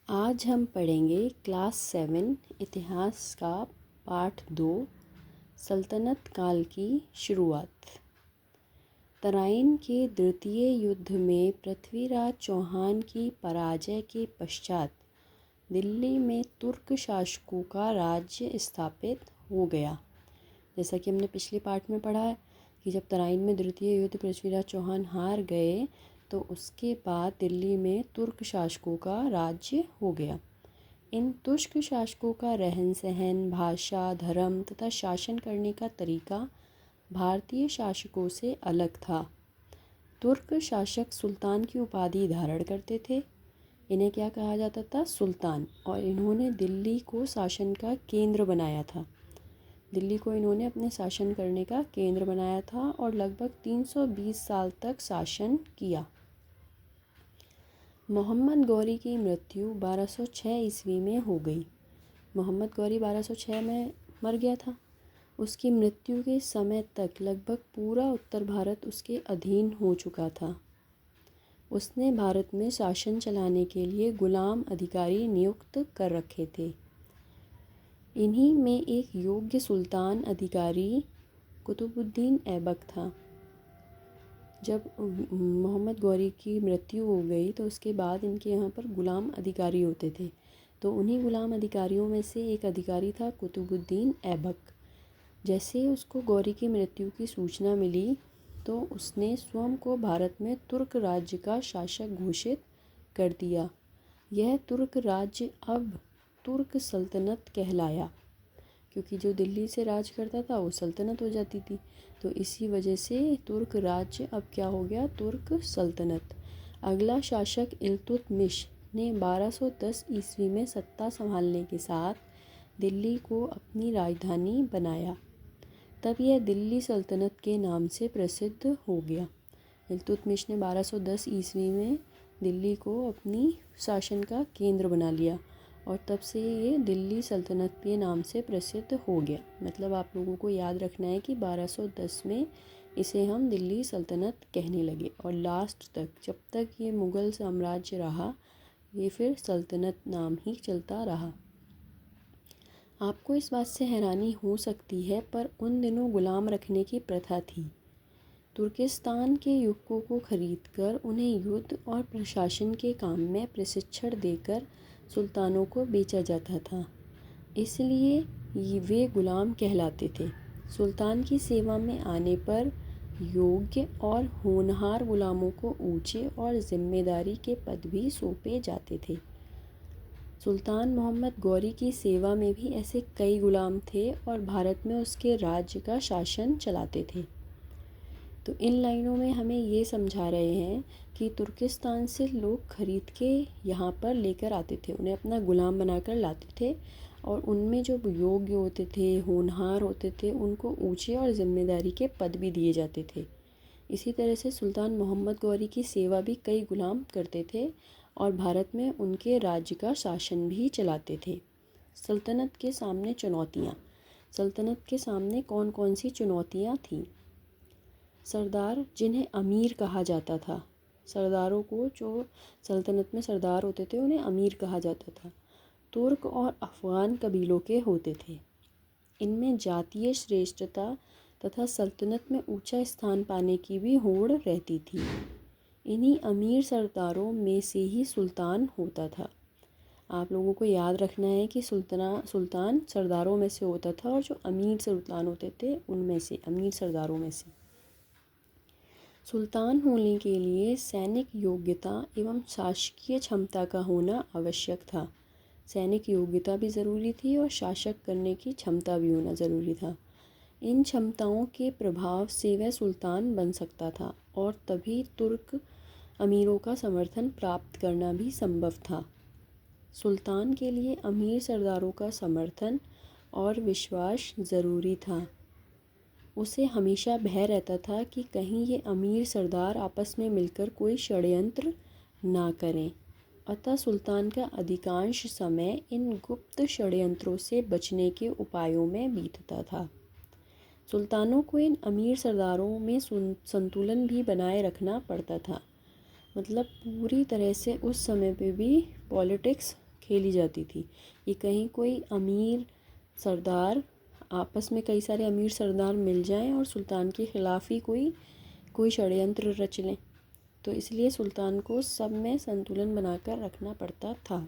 आज हम पढ़ेंगे क्लास 7 इतिहास का पाठ 2 सल्तनत काल की शुरुआत। तराइन के द्वितीय युद्ध में पृथ्वीराज चौहान की पराजय के पश्चात दिल्ली में तुर्क शासकों का राज्य स्थापित हो गया। जैसा कि हमने पिछले पाठ में पढ़ा है कि जब तराइन में द्वितीय युद्ध पृथ्वीराज चौहान हार गए तो उसके बाद दिल्ली में तुर्क शासकों का राज्य हो गया। इन तुर्क शासकों का रहन सहन, भाषा, धर्म तथा शासन करने का तरीका भारतीय शासकों से अलग था। तुर्क शासक सुल्तान की उपाधि धारण करते थे। इन्हें क्या कहा जाता था? सुल्तान। और इन्होंने दिल्ली को शासन का केंद्र बनाया था। दिल्ली को इन्होंने अपने शासन करने का केंद्र बनाया था और लगभग 320 साल तक शासन किया। मोहम्मद गौरी की मृत्यु 1206 ईस्वी में हो गई। मोहम्मद गौरी 1206 में मर गया था। उसकी मृत्यु के समय तक लगभग पूरा उत्तर भारत उसके अधीन हो चुका था। उसने भारत में शासन चलाने के लिए गुलाम अधिकारी नियुक्त कर रखे थे। इन्हीं में एक योग्य सुल्तान अधिकारी कुतुबुद्दीन ऐबक था। जब मोहम्मद गौरी की मृत्यु हो गई तो उसके बाद इनके यहाँ पर गुलाम अधिकारी होते थे। तो उन्हीं गुलाम अधिकारियों में से एक अधिकारी था कुतुबुद्दीन ऐबक। जैसे उसको गौरी की मृत्यु की सूचना मिली तो उसने स्वयं को भारत में तुर्क राज्य का शासक घोषित कर दिया। यह तुर्क राज्य अब तुर्क सल्तनत कहलाया, क्योंकि जो दिल्ली से राज करता था वो सल्तनत हो जाती थी। तो इसी वजह से तुर्क राज्य अब क्या हो गया? तुर्क सल्तनत। अगला शासक इल्तुतमिश ने 1210 ईस्वी में सत्ता संभालने के साथ दिल्ली को अपनी राजधानी बनाया। तब यह दिल्ली सल्तनत के नाम से प्रसिद्ध हो गया। इल्तुतमिश ने 1210 ईस्वी में दिल्ली को अपनी शासन का केंद्र बना लिया और तब से ये दिल्ली सल्तनत के नाम से प्रसिद्ध हो गया। मतलब आप लोगों को याद रखना है कि 1210 में इसे हम दिल्ली सल्तनत कहने लगे और लास्ट तक जब तक ये मुग़ल साम्राज्य रहा ये फिर सल्तनत नाम ही चलता रहा। आपको इस बात से हैरानी हो सकती है पर उन दिनों गुलाम रखने की प्रथा थी। तुर्किस्तान के युवकों को खरीदकर उन्हें युद्ध और प्रशासन के काम में प्रशिक्षण देकर सुल्तानों को बेचा जाता था, इसलिए वे गुलाम कहलाते थे। सुल्तान की सेवा में आने पर योग्य और होनहार गुलामों को ऊंचे और जिम्मेदारी के पद भी सौंपे जाते थे। सुल्तान मोहम्मद गौरी की सेवा में भी ऐसे कई गुलाम थे और भारत में उसके राज्य का शासन चलाते थे। तो इन लाइनों में हमें ये समझा रहे हैं कि तुर्किस्तान से लोग खरीद के यहाँ पर लेकर आते थे, उन्हें अपना गुलाम बनाकर लाते थे और उनमें जो योग्य होते थे, होनहार होते थे, उनको ऊंचे और जिम्मेदारी के पद भी दिए जाते थे। इसी तरह से सुल्तान मोहम्मद गौरी की सेवा भी कई गुलाम करते थे और भारत में उनके राज्य का शासन भी चलाते थे। सल्तनत के सामने चुनौतियाँ। सल्तनत के सामने कौन कौन सी चुनौतियाँ थीं? सरदार, जिन्हें अमीर कहा जाता था। सरदारों को, जो सल्तनत में सरदार होते थे, उन्हें अमीर कहा जाता था। तुर्क और अफ़गान कबीलों के होते थे। इनमें जातीय श्रेष्ठता तथा सल्तनत में ऊंचा स्थान पाने की भी होड़ रहती थी। इन्हीं अमीर सरदारों में से ही सुल्तान होता था। आप लोगों को याद रखना है कि सुल्तान सरदारों में से होता था और जो अमीर सुल्तान होते थे उनमें से, अमीर सरदारों में से। सुल्तान होने के लिए सैनिक योग्यता एवं शासकीय क्षमता का होना आवश्यक था। सैनिक योग्यता भी ज़रूरी थी और शासक करने की क्षमता भी होना ज़रूरी था। इन क्षमताओं के प्रभाव से वह सुल्तान बन सकता था और तभी तुर्क अमीरों का समर्थन प्राप्त करना भी संभव था। सुल्तान के लिए अमीर सरदारों का समर्थन और विश्वास ज़रूरी था। उसे हमेशा भय रहता था कि कहीं ये अमीर सरदार आपस में मिलकर कोई षड्यंत्र ना करें। अतः सुल्तान का अधिकांश समय इन गुप्त षड्यंत्रों से बचने के उपायों में बीतता था। सुल्तानों को इन अमीर सरदारों में संतुलन भी बनाए रखना पड़ता था। मतलब पूरी तरह से उस समय पे भी पॉलिटिक्स खेली जाती थी। ये कहीं कोई अमीर सरदार आपस में कई सारे अमीर सरदार मिल जाएं और सुल्तान के ख़िलाफ़ ही कोई षड्यंत्र रच लें, तो इसलिए सुल्तान को सब में संतुलन बनाकर रखना पड़ता था।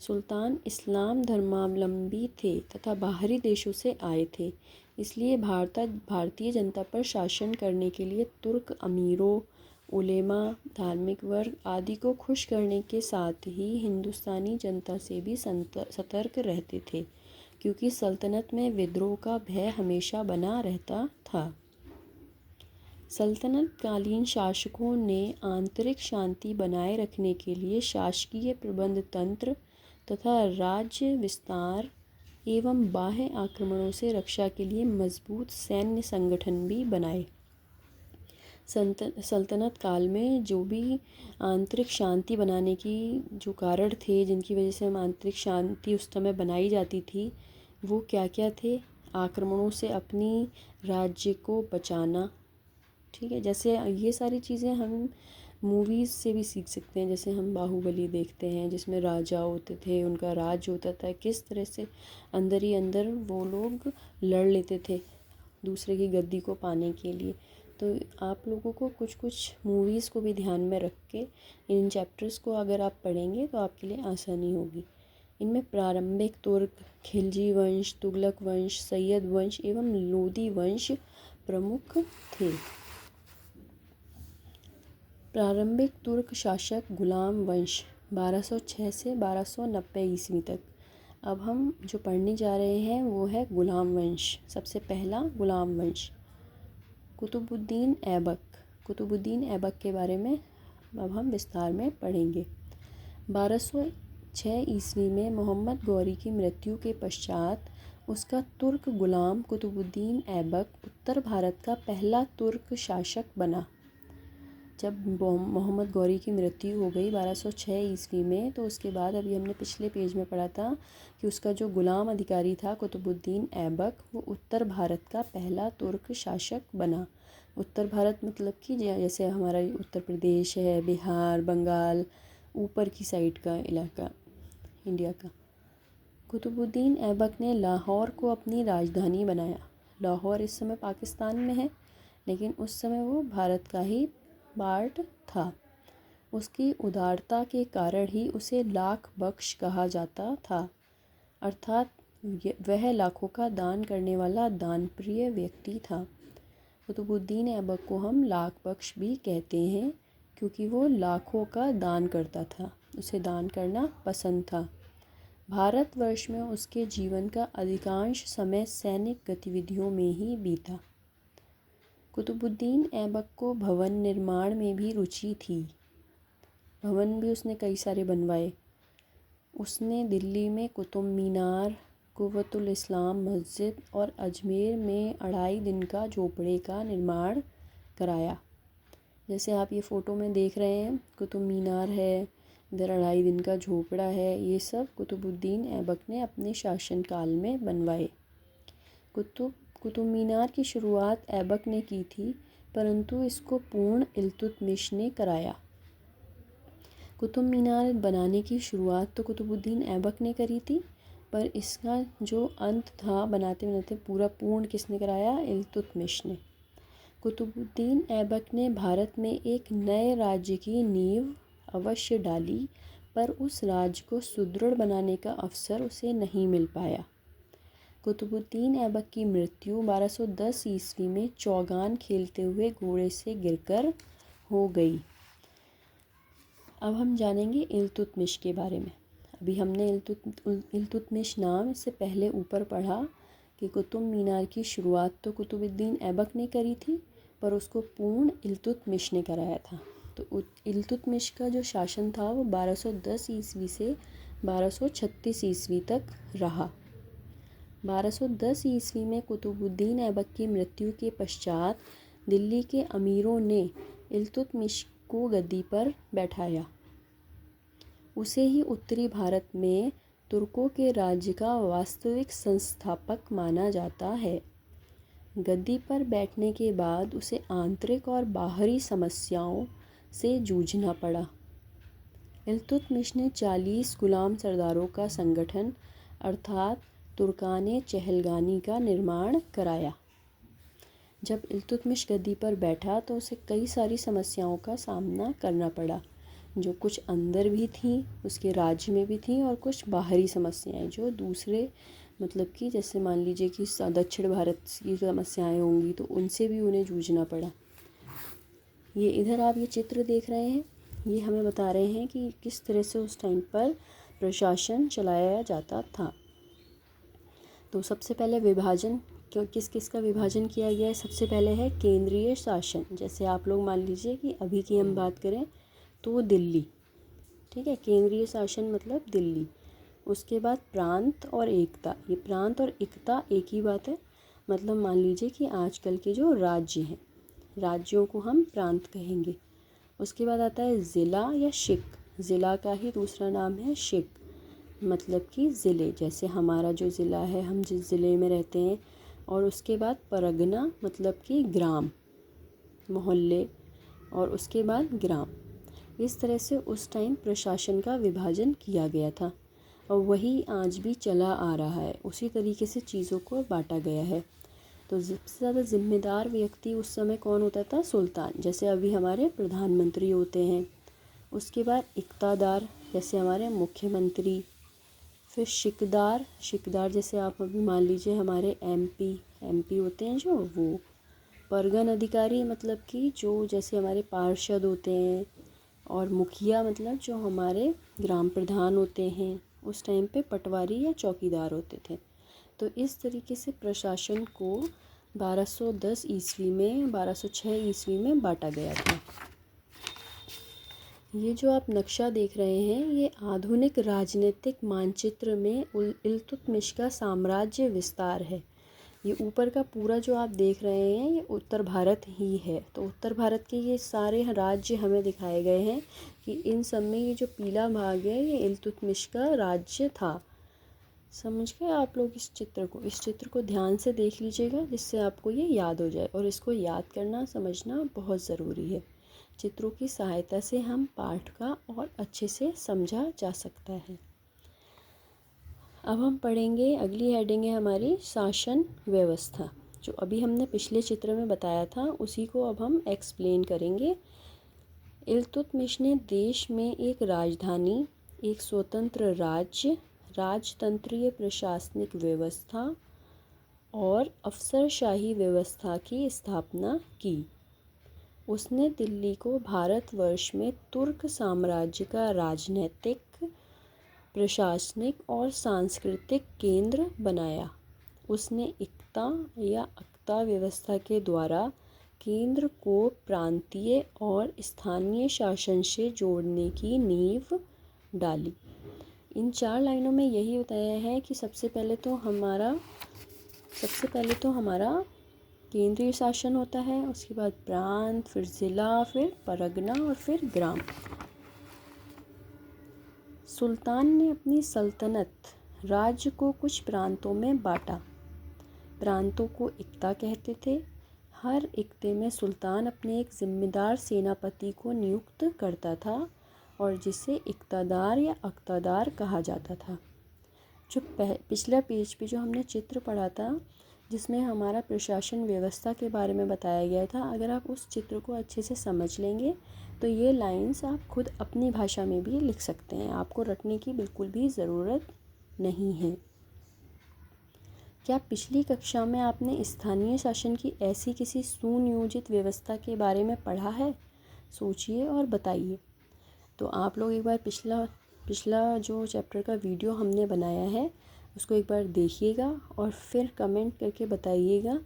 सुल्तान इस्लाम धर्मावलंबी थे तथा बाहरी देशों से आए थे, इसलिए भारतीय जनता पर शासन करने के लिए तुर्क अमीरों, उलेमा, धार्मिक वर्ग आदि को खुश करने के साथ ही हिंदुस्तानी जनता से भी सतर्क रहते थे, क्योंकि सल्तनत में विद्रोह का भय हमेशा बना रहता था। सल्तनत कालीन शासकों ने आंतरिक शांति बनाए रखने के लिए शासकीय प्रबंध तंत्र तथा राज्य विस्तार एवं बाह्य आक्रमणों से रक्षा के लिए मजबूत सैन्य संगठन भी बनाए। सल्तनत काल में जो भी आंतरिक शांति बनाने की जो कारण थे, जिनकी वजह से हम आंतरिक शांति उस समय बनाई जाती थी, वो क्या क्या थे? आक्रमणों से अपनी राज्य को बचाना, ठीक है। जैसे ये सारी चीज़ें हम मूवीज़ से भी सीख सकते हैं। जैसे हम बाहुबली देखते हैं जिसमें राजा होते थे, उनका राज होता था, किस तरह से अंदर ही अंदर वो लोग लड़ लेते थे दूसरे की गद्दी को पाने के लिए। तो आप लोगों को कुछ कुछ मूवीज़ को भी ध्यान में रख के इन चैप्टर्स को अगर आप पढ़ेंगे तो आपके लिए आसानी होगी। इनमें प्रारंभिक तुर्क, खिलजी वंश, तुगलक वंश, सैयद वंश एवं लोदी वंश प्रमुख थे। प्रारंभिक तुर्क शासक गुलाम वंश 1206 से 1290 ईस्वी तक। अब हम जो पढ़ने जा रहे हैं वो है गुलाम वंश। सबसे पहला गुलाम वंश, कुतुबुद्दीन ऐबक। कुतुबुद्दीन ऐबक के बारे में अब हम विस्तार में पढ़ेंगे। 1206 ईस्वी में मोहम्मद गौरी की मृत्यु के पश्चात उसका तुर्क गुलाम कुतुबुद्दीन ऐबक उत्तर भारत का पहला तुर्क शासक बना। जब मोहम्मद गौरी की मृत्यु हो गई 1206 ईस्वी में, तो उसके बाद अभी हमने पिछले पेज में पढ़ा था कि उसका जो गुलाम अधिकारी था कुतुबुद्दीन ऐबक, वो उत्तर भारत का पहला तुर्क शासक बना। उत्तर भारत मतलब कि जैसे हमारा उत्तर प्रदेश है, बिहार, बंगाल, ऊपर की साइड का इलाका इंडिया का। कुतुबुद्दीन ऐबक ने लाहौर को अपनी राजधानी बनाया। लाहौर इस समय पाकिस्तान में है, लेकिन उस समय वो भारत का ही पार्ट था। उसकी उदारता के कारण ही उसे लाख बख्श कहा जाता था, अर्थात वह लाखों का दान करने वाला दानप्रिय व्यक्ति था। कुतुबुद्दीन ऐबक को हम लाख बख्श भी कहते हैं, क्योंकि वो लाखों का दान करता था, उसे दान करना पसंद था। भारतवर्ष में उसके जीवन का अधिकांश समय सैनिक गतिविधियों में ही बीता। कुतुबुद्दीन ऐबक को भवन निर्माण में भी रुचि थी। भवन भी उसने कई सारे बनवाए। उसने दिल्ली में कुतुब मीनार, कुव्वतुल इस्लाम मस्जिद और अजमेर में 2.5 दिन का झोपड़े का निर्माण कराया। जैसे आप ये फ़ोटो में देख रहे हैं, कुतुब मीनार है, इधर 2.5 दिन का झोपड़ा है, ये सब कुतुबुद्दीन ऐबक ने अपने शासनकाल में बनवाए। कुतुब मीनार की शुरुआत ऐबक ने की थी, परंतु इसको पूर्ण इल्तुतमिश ने कराया। कुतुब मीनार बनाने की शुरुआत तो कुतुबुद्दीन ऐबक ने करी थी, पर इसका जो अंत था बनाते बनाते पूरा पूर्ण किसने कराया? इल्तुतमिश ने। कुतुबुद्दीन ऐबक ने भारत में एक नए राज्य की नींव अवश्य डाली, पर उस राज्य को सुदृढ़ बनाने का अवसर उसे नहीं मिल पाया। कुतुबुद्दीन ऐबक की मृत्यु 1210 ईस्वी में चौगान खेलते हुए घोड़े से गिरकर हो गई। अब हम जानेंगे इल्तुतमिश के बारे में। अभी हमने इल्तुतमिश नाम इससे पहले ऊपर पढ़ा कि कुतुब मीनार की शुरुआत तो कुतुबुद्दीन ऐबक ने करी थी, पर उसको पूर्ण इल्तुतमिश ने कराया था। तो इल्तुतमिश का जो शासन था वो 1210 ईस्वी से 1236 ईस्वी तक रहा। 1210 ईस्वी में कुतुबुद्दीन ऐबक की मृत्यु के पश्चात दिल्ली के अमीरों ने इल्तुतमिश को गद्दी पर बैठाया। उसे ही उत्तरी भारत में तुर्कों के राज्य का वास्तविक संस्थापक माना जाता है। गद्दी पर बैठने के बाद उसे आंतरिक और बाहरी समस्याओं से जूझना पड़ा। इल्तुतमिश ने 40 गुलाम सरदारों का संगठन अर्थात तुर्काने चहलगानी का निर्माण कराया। जब इल्तुतमिश गद्दी पर बैठा तो उसे कई सारी समस्याओं का सामना करना पड़ा, जो कुछ अंदर भी थी, उसके राज्य में भी थी, और कुछ बाहरी समस्याएं जो दूसरे मतलब कि जैसे मान लीजिए कि दक्षिण भारत की समस्याएं होंगी तो उनसे भी उन्हें जूझना पड़ा। ये इधर आप ये चित्र देख रहे हैं, ये हमें बता रहे हैं कि किस तरह से उस टाइम पर प्रशासन चलाया जाता था। तो सबसे पहले विभाजन, क्यों किस किस का विभाजन किया गया है। सबसे पहले है केंद्रीय शासन, जैसे आप लोग मान लीजिए कि अभी की हम बात करें तो दिल्ली, ठीक है, केंद्रीय शासन मतलब दिल्ली। उसके बाद प्रांत और एकता, ये प्रांत और एकता एक ही बात है, मतलब मान लीजिए कि आजकल के जो राज्य हैं, राज्यों को हम प्रांत कहेंगे। उसके बाद आता है ज़िला या शिक, ज़िला का ही दूसरा नाम है शिक, मतलब कि ज़िले, जैसे हमारा जो ज़िला है, हम जिस ज़िले में रहते हैं। और उसके बाद परगना, मतलब कि ग्राम, मोहल्ले, और उसके बाद ग्राम। इस तरह से उस टाइम प्रशासन का विभाजन किया गया था और वही आज भी चला आ रहा है, उसी तरीके से चीज़ों को बांटा गया है। तो सबसे ज़्यादा जिम्मेदार व्यक्ति उस समय कौन होता था? सुल्तान, जैसे अभी हमारे प्रधानमंत्री होते हैं। उसके बाद इक़्तादार, जैसे हमारे मुख्यमंत्री। फिर शिकदार, शिकदार जैसे आप अभी मान लीजिए हमारे एमपी होते हैं जो, वो। परगन अधिकारी, मतलब कि जो जैसे हमारे पार्षद होते हैं। और मुखिया, मतलब जो हमारे ग्राम प्रधान होते हैं। उस टाइम पे पटवारी या चौकीदार होते थे। तो इस तरीके से प्रशासन को 1210 ईस्वी में, 1206 ईस्वी में बांटा गया था। ये जो आप नक्शा देख रहे हैं, ये आधुनिक राजनीतिक मानचित्र में इल्तुतमिश का साम्राज्य विस्तार है। ये ऊपर का पूरा जो आप देख रहे हैं, ये उत्तर भारत ही है। तो उत्तर भारत के ये सारे राज्य हमें दिखाए गए हैं कि इन सब में ये जो पीला भाग है, ये इल्तुतमिश का राज्य था। समझ गए आप लोग इस चित्र को ध्यान से देख लीजिएगा, जिससे आपको ये याद हो जाए। और इसको याद करना, समझना बहुत ज़रूरी है। चित्रों की सहायता से हम पाठ का और अच्छे से समझा जा सकता है। अब हम पढ़ेंगे, अगली हेडिंग है हमारी शासन व्यवस्था। जो अभी हमने पिछले चित्र में बताया था, उसी को अब हम एक्सप्लेन करेंगे। इल्तुतमिश ने देश में एक राजधानी, एक स्वतंत्र राज्य, राजतंत्रीय प्रशासनिक व्यवस्था और अफसरशाही व्यवस्था की स्थापना की। उसने दिल्ली को भारतवर्ष में तुर्क साम्राज्य का राजनैतिक, प्रशासनिक और सांस्कृतिक केंद्र बनाया। उसने इक्ता या अक्ता व्यवस्था के द्वारा केंद्र को प्रांतीय और स्थानीय शासन से जोड़ने की नींव डाली। इन 4 लाइनों में यही बताया है कि सबसे पहले तो हमारा केंद्रीय शासन होता है, उसके बाद प्रांत, फिर ज़िला, फिर परगना और फिर ग्राम। सुल्तान ने अपनी सल्तनत राज्य को कुछ प्रांतों में बांटा। प्रांतों को इक्ता कहते थे। हर इक्ते में सुल्तान अपने एक जिम्मेदार सेनापति को नियुक्त करता था और जिसे इक्तादार या अक्तादार कहा जाता था। जो पिछला पेज पे जो हमने चित्र पढ़ा था, जिसमें हमारा प्रशासन व्यवस्था के बारे में बताया गया था, अगर आप उस चित्र को अच्छे से समझ लेंगे तो ये लाइंस आप खुद अपनी भाषा में भी लिख सकते हैं। आपको रटने की बिल्कुल भी ज़रूरत नहीं है। क्या पिछली कक्षा में आपने स्थानीय शासन की ऐसी किसी सुनियोजित व्यवस्था के बारे में पढ़ा है? सोचिए और बताइए। तो आप लोग एक बार पिछला जो चैप्टर का वीडियो हमने बनाया है, उसको एक बार देखिएगा और फिर कमेंट करके बताइएगा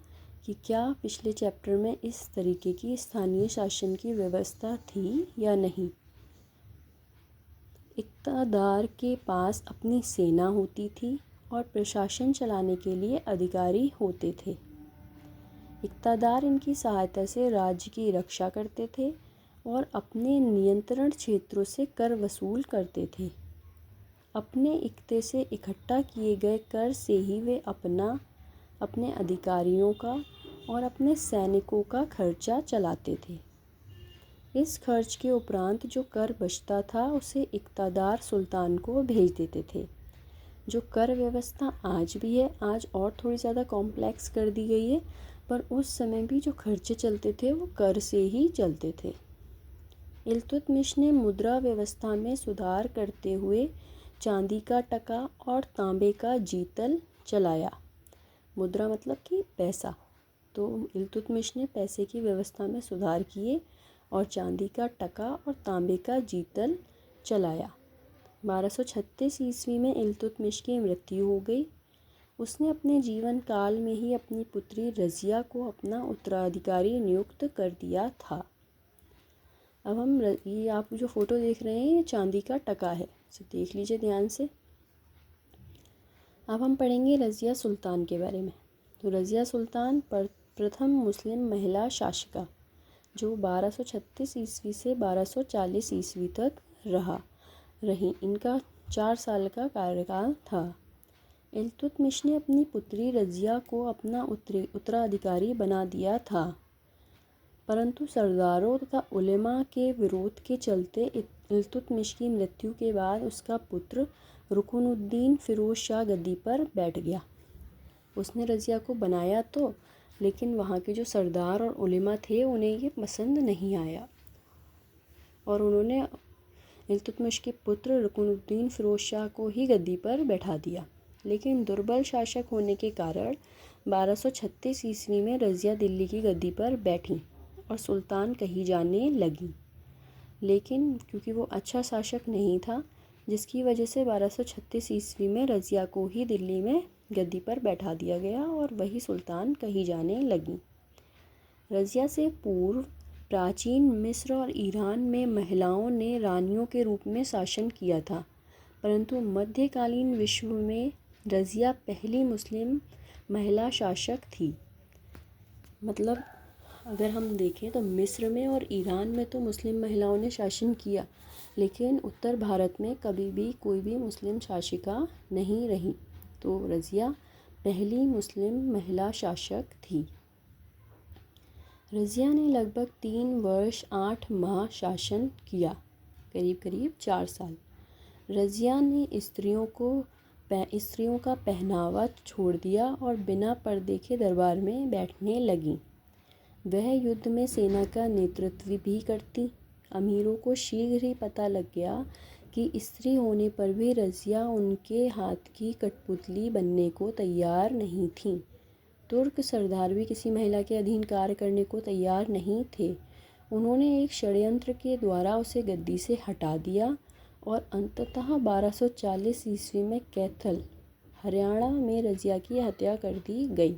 कि क्या पिछले चैप्टर में इस तरीके की स्थानीय शासन की व्यवस्था थी या नहीं। इक़्तादार के पास अपनी सेना होती थी और प्रशासन चलाने के लिए अधिकारी होते थे। इक़्तादार इनकी सहायता से राज्य की रक्षा करते थे और अपने नियंत्रण क्षेत्रों से कर वसूल करते थे। अपने इक्ते से इकट्ठा किए गए कर से ही वे अपने अधिकारियों का और अपने सैनिकों का खर्चा चलाते थे। इस खर्च के उपरांत जो कर बचता था उसे इक़्तिदार सुल्तान को भेज देते थे। जो कर व्यवस्था आज भी है, आज और थोड़ी ज़्यादा कॉम्प्लेक्स कर दी गई है, पर उस समय भी जो खर्चे चलते थे वो कर से ही चलते थे। इल्तुतमिश ने मुद्रा व्यवस्था में सुधार करते हुए चांदी का टका और तांबे का जीतल चलाया। मुद्रा मतलब कि पैसा, तो इल्तुतमिश ने पैसे की व्यवस्था में सुधार किए और चांदी का टका और तांबे का जीतल चलाया। 1236 ईस्वी में इल्तुतमिश की मृत्यु हो गई। उसने अपने जीवन काल में ही अपनी पुत्री रज़िया को अपना उत्तराधिकारी नियुक्त कर दिया था। अब हम ये आप जो फ़ोटो देख रहे हैं ये चांदी का टका है, इसे देख लीजिए ध्यान से। अब हम पढ़ेंगे रज़िया सुल्तान के बारे में। तो रज़िया सुल्तान प्रथम मुस्लिम महिला शासिका जो 1236 ईस्वी से 1240 ईस्वी तक रही। इनका 4 साल का कार्यकाल था। इल्तुतमिश ने अपनी पुत्री रज़िया को अपना उत्तराधिकारी बना दिया था, परंतु सरदारों तथा उलेमा के विरोध के चलते इल्तुतमिश की मृत्यु के बाद उसका पुत्र रुकनुद्दीन फ़िरोज़ शाह गद्दी पर बैठ गया। उसने रज़िया को बनाया तो, लेकिन वहाँ के जो सरदार और उलेमा थे उन्हें ये पसंद नहीं आया और उन्होंने इल्तुतमिश के पुत्र रुकनुद्दीन फ़िरोज़ शाह को ही गद्दी पर बैठा दिया। लेकिन दुर्बल शासक होने के कारण 1236 ईस्वी में रज़िया दिल्ली की गद्दी पर बैठी और सुल्तान कही जाने लगी। लेकिन क्योंकि वो अच्छा शासक नहीं था, जिसकी वजह से 1236 ईस्वी में रज़िया को ही दिल्ली में गद्दी पर बैठा दिया गया और वही सुल्तान कही जाने लगी। रज़िया से पूर्व प्राचीन मिस्र और ईरान में महिलाओं ने रानियों के रूप में शासन किया था, परंतु मध्यकालीन विश्व में रज़िया पहली मुस्लिम महिला शासक थी। मतलब अगर हम देखें तो मिस्र में और ईरान में तो मुस्लिम महिलाओं ने शासन किया, लेकिन उत्तर भारत में कभी भी कोई भी मुस्लिम शासिका नहीं रही। तो रज़िया पहली मुस्लिम महिला शासक थी। रज़िया ने लगभग 3 वर्ष 8 माह शासन किया, करीब करीब 4 साल। रज़िया ने स्त्रियों का पहनावा छोड़ दिया और बिना पर्दे के दरबार में बैठने लगी। वह युद्ध में सेना का नेतृत्व भी करती। अमीरों को शीघ्र ही पता लग गया कि स्त्री होने पर भी रज़िया उनके हाथ की कठपुतली बनने को तैयार नहीं थीं। तुर्क सरदार भी किसी महिला के अधीन कार्य करने को तैयार नहीं थे। उन्होंने एक षड्यंत्र के द्वारा उसे गद्दी से हटा दिया और अंततः 1240 ईस्वी में कैथल, हरियाणा में रज़िया की हत्या कर दी गई।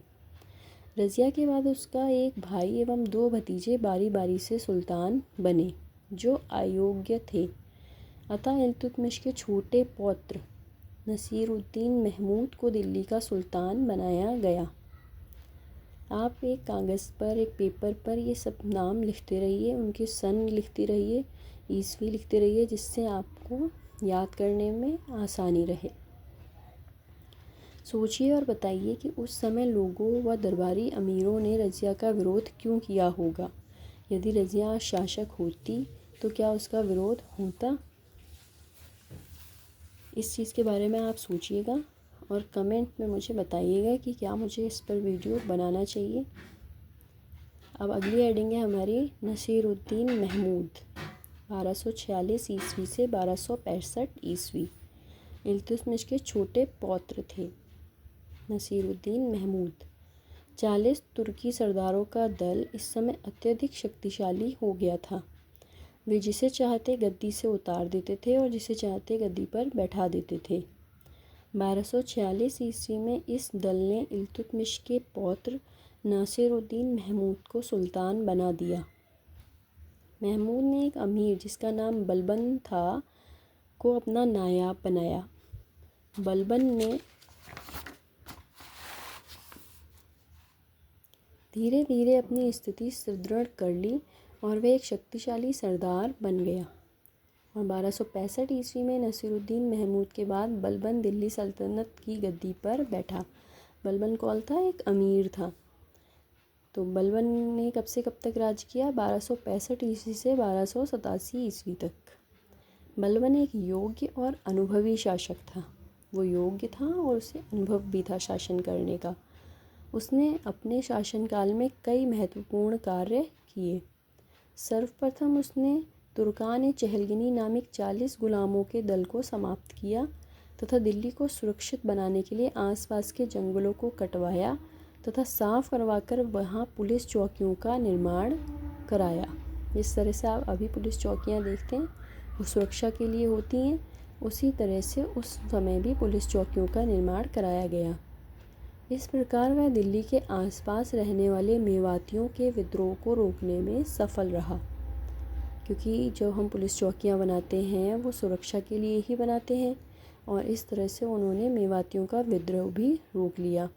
रज़िया के बाद उसका एक भाई एवं 2 भतीजे बारी बारी से सुल्तान बने, जो अयोग्य थे। अतः इल्तुतमिश के छोटे पौत्र नसीरुद्दीन महमूद को दिल्ली का सुल्तान बनाया गया। आप एक कागज़ पर, एक पेपर पर ये सब नाम लिखते रहिए, उनके सन लिखते रहिए, ईस्वी लिखते रहिए, जिससे आपको याद करने में आसानी रहे। सोचिए और बताइए कि उस समय लोगों व दरबारी अमीरों ने रज़िया का विरोध क्यों किया होगा। यदि रज़िया शासक होती तो क्या उसका विरोध होता। इस चीज़ के बारे में आप सोचिएगा और कमेंट में मुझे बताइएगा कि क्या मुझे इस पर वीडियो बनाना चाहिए। अब अगली हेडिंग है हमारी नसीरुद्दीन महमूद 1246 ईस्वी से 1265 ईस्वी। इल्तुतमिश के छोटे पौत्र थे। नसीरुद्दीन महमूद 40 तुर्की सरदारों का दल इस समय अत्यधिक शक्तिशाली हो गया था। वे जिसे चाहते गद्दी से उतार देते थे और जिसे चाहते गद्दी पर बैठा देते थे। 1246 ईस्वी में इस दल ने इल्तुतमिश के पौत्र नासिरुद्दीन महमूद को सुल्तान बना दिया। महमूद ने एक अमीर जिसका नाम बलबन था को अपना नायाब बनाया। बलबन ने धीरे धीरे अपनी स्थिति सुदृढ़ कर ली और वह एक शक्तिशाली सरदार बन गया। और 1265 ईस्वी में नसीरुद्दीन महमूद के बाद बलबन दिल्ली सल्तनत की गद्दी पर बैठा। बलबन कौन था? एक अमीर था। तो बलबन ने कब से कब तक राज किया? 1265 ईस्वी से 1287 ईस्वी तक। बलबन एक योग्य और अनुभवी शासक था। वो योग्य था और उसे अनुभव भी था शासन करने का। उसने अपने शासनकाल में कई महत्वपूर्ण कार्य किए। सर्वप्रथम उसने तुर्कान चहलगिनी नामक 40 गुलामों के दल को समाप्त किया तथा दिल्ली को सुरक्षित बनाने के लिए आसपास के जंगलों को कटवाया तथा साफ करवाकर वहाँ पुलिस चौकियों का निर्माण कराया। जिस तरह से आप अभी पुलिस चौकियाँ देखते हैं वो सुरक्षा के लिए होती हैं, उसी तरह से उस समय भी पुलिस चौकियों का निर्माण कराया गया। इस प्रकार वह दिल्ली के आसपास रहने वाले मेवातियों के विद्रोह को रोकने में सफल रहा, क्योंकि जो हम पुलिस चौकियाँ बनाते हैं वो सुरक्षा के लिए ही बनाते हैं, और इस तरह से उन्होंने मेवातियों का विद्रोह भी रोक लिया।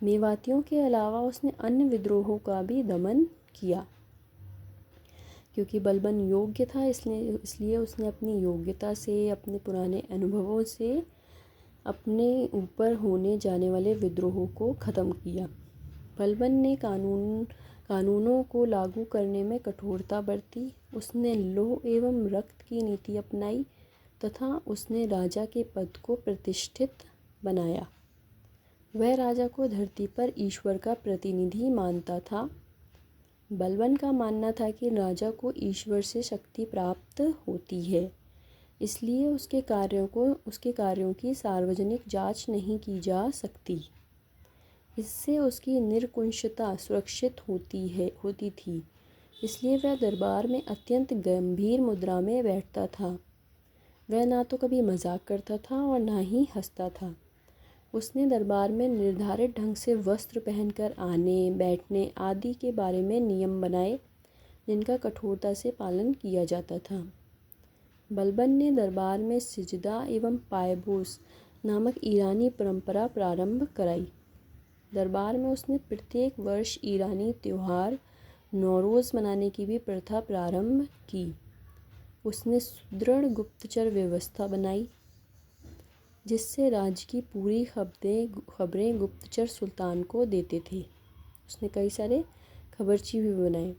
मेवातियों के अलावा उसने अन्य विद्रोहों का भी दमन किया। क्योंकि बलबन योग्य था इसलिए उसने अपनी योग्यता से, अपने पुराने अनुभवों से अपने ऊपर होने जाने वाले विद्रोहों को ख़त्म किया। बलबन ने कानूनों को लागू करने में कठोरता बरती। उसने लौह एवं रक्त की नीति अपनाई तथा उसने राजा के पद को प्रतिष्ठित बनाया। वह राजा को धरती पर ईश्वर का प्रतिनिधि मानता था। बलबन का मानना था कि राजा को ईश्वर से शक्ति प्राप्त होती है, इसलिए उसके कार्यों की सार्वजनिक जांच नहीं की जा सकती। इससे उसकी निर्कुंशता सुरक्षित होती थी। इसलिए वह दरबार में अत्यंत गंभीर मुद्रा में बैठता था। वह ना तो कभी मजाक करता था और ना ही हंसता था। उसने दरबार में निर्धारित ढंग से वस्त्र पहनकर आने, बैठने आदि के बारे में नियम बनाए, जिनका कठोरता से पालन किया जाता था। बलबन ने दरबार में सिजदा एवं पायबोस नामक ईरानी परंपरा प्रारंभ कराई। दरबार में उसने प्रत्येक वर्ष ईरानी त्योहार नौरोज़ मनाने की भी प्रथा प्रारंभ की। उसने सुदृढ़ गुप्तचर व्यवस्था बनाई, जिससे राज्य की पूरी खबरें गुप्तचर सुल्तान को देते थे। उसने कई सारे खबरची भी बनाए।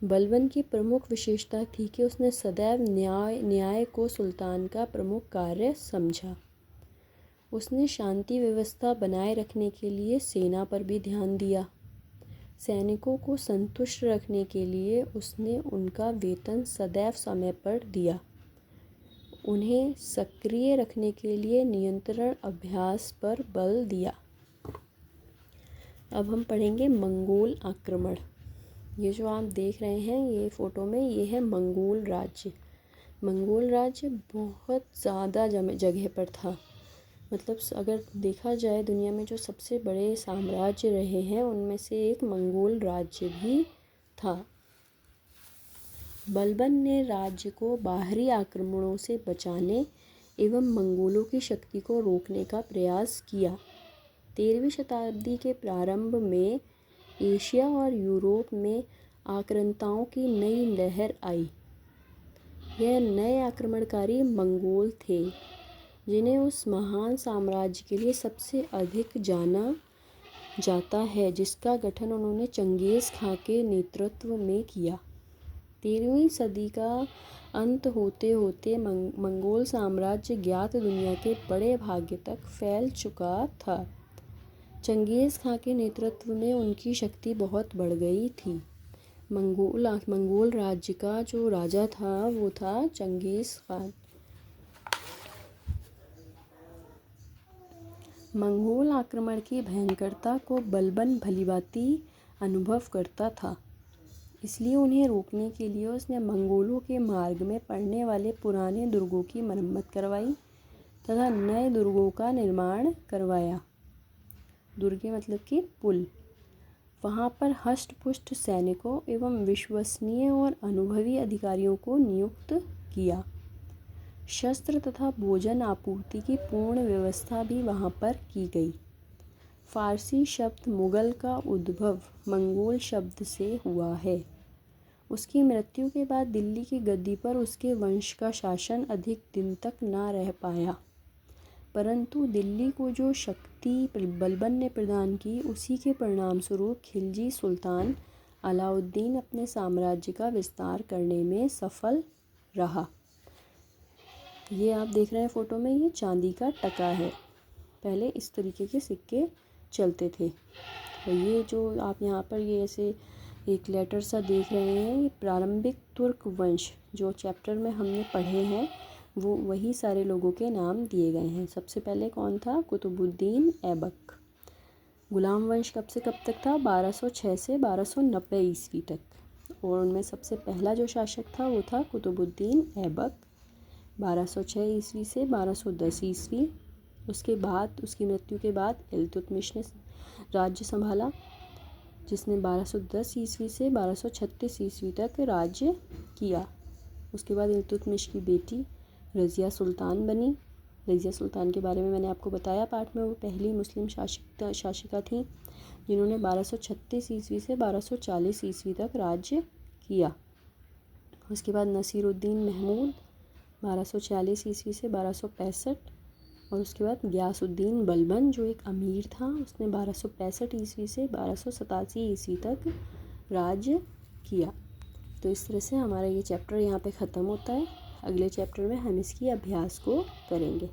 बलबन की प्रमुख विशेषता थी कि उसने सदैव न्याय को सुल्तान का प्रमुख कार्य समझा। उसने शांति व्यवस्था बनाए रखने के लिए सेना पर भी ध्यान दिया। सैनिकों को संतुष्ट रखने के लिए उसने उनका वेतन सदैव समय पर दिया। उन्हें सक्रिय रखने के लिए नियंत्रण अभ्यास पर बल दिया। अब हम पढ़ेंगे मंगोल आक्रमण। ये जो आप देख रहे हैं ये फ़ोटो में, ये है मंगोल राज्य। मंगोल राज्य बहुत ज़्यादा जगह पर था। मतलब अगर देखा जाए दुनिया में जो सबसे बड़े साम्राज्य रहे हैं उनमें से एक मंगोल राज्य भी था। बलबन ने राज्य को बाहरी आक्रमणों से बचाने एवं मंगोलों की शक्ति को रोकने का प्रयास किया। 13वीं शताब्दी के प्रारंभ में एशिया और यूरोप में आक्रांताओं की नई लहर आई। यह नए आक्रमणकारी मंगोल थे, जिन्हें उस महान साम्राज्य के लिए सबसे अधिक जाना जाता है, जिसका गठन उन्होंने चंगेज़ खां के नेतृत्व में किया। 13वीं सदी का अंत होते होते मंगोल साम्राज्य ज्ञात दुनिया के बड़े भाग तक फैल चुका था। चंगेज़ खां के नेतृत्व में उनकी शक्ति बहुत बढ़ गई थी। मंगोल राज्य का जो राजा था वो था चंगेज़ खान। मंगोल आक्रमण की भयंकरता को बलबन भलीभांति अनुभव करता था, इसलिए उन्हें रोकने के लिए उसने मंगोलों के मार्ग में पड़ने वाले पुराने दुर्गों की मरम्मत करवाई तथा नए दुर्गों का निर्माण करवाया। दुर्गे मतलब कि पुल। वहाँ पर हष्ट-पुष्ट सैनिकों एवं विश्वसनीय और अनुभवी अधिकारियों को नियुक्त किया। शस्त्र तथा भोजन आपूर्ति की पूर्ण व्यवस्था भी वहाँ पर की गई। फारसी शब्द मुगल का उद्भव मंगोल शब्द से हुआ है। उसकी मृत्यु के बाद दिल्ली की गद्दी पर उसके वंश का शासन अधिक दिन तक न रह पाया, परंतु दिल्ली को जो शक्ति बलबन ने प्रदान की, उसी के परिणाम स्वरूप खिलजी सुल्तान अलाउद्दीन अपने साम्राज्य का विस्तार करने में सफल रहा। ये आप देख रहे हैं फ़ोटो में, ये चांदी का टका है। पहले इस तरीके के सिक्के चलते थे। और ये जो आप यहाँ पर ये ऐसे एक लेटर सा देख रहे हैं, ये प्रारंभिक तुर्क वंश जो चैप्टर में हमने पढ़े हैं, वो वही सारे लोगों के नाम दिए गए हैं। सबसे पहले कौन था? कुतुबुद्दीन ऐबक। गुलाम वंश कब से कब तक था? 1206 से 1290 ईस्वी तक। और उनमें सबसे पहला जो शासक था वो था कुतुबुद्दीन ऐबक, 1206 ईस्वी से 1210 ईस्वी। उसके बाद, उसकी मृत्यु के बाद इल्तुतमिश ने राज्य संभाला, जिसने 1210 ईस्वी से 1236 ईस्वी तक राज्य किया। उसके बाद इल्तुतमिश की बेटी रज़िया सुल्तान बनी। रज़िया सुल्तान के बारे में मैंने आपको बताया पाठ में, वो पहली मुस्लिम शासिका थी जिन्होंने 1236 ईस्वी से 1240 ईस्वी तक राज्य किया। उसके बाद नसीरुद्दीन महमूद 1246 ईस्वी से 1265, और उसके बाद गयासुद्दीन बलबन जो एक अमीर था, उसने 1265 ईस्वी से 1287 ईस्वी तक राज्य किया। तो इस तरह से हमारा ये चैप्टर यहाँ पे ख़त्म होता है। अगले चैप्टर में हम इसकी अभ्यास को करेंगे।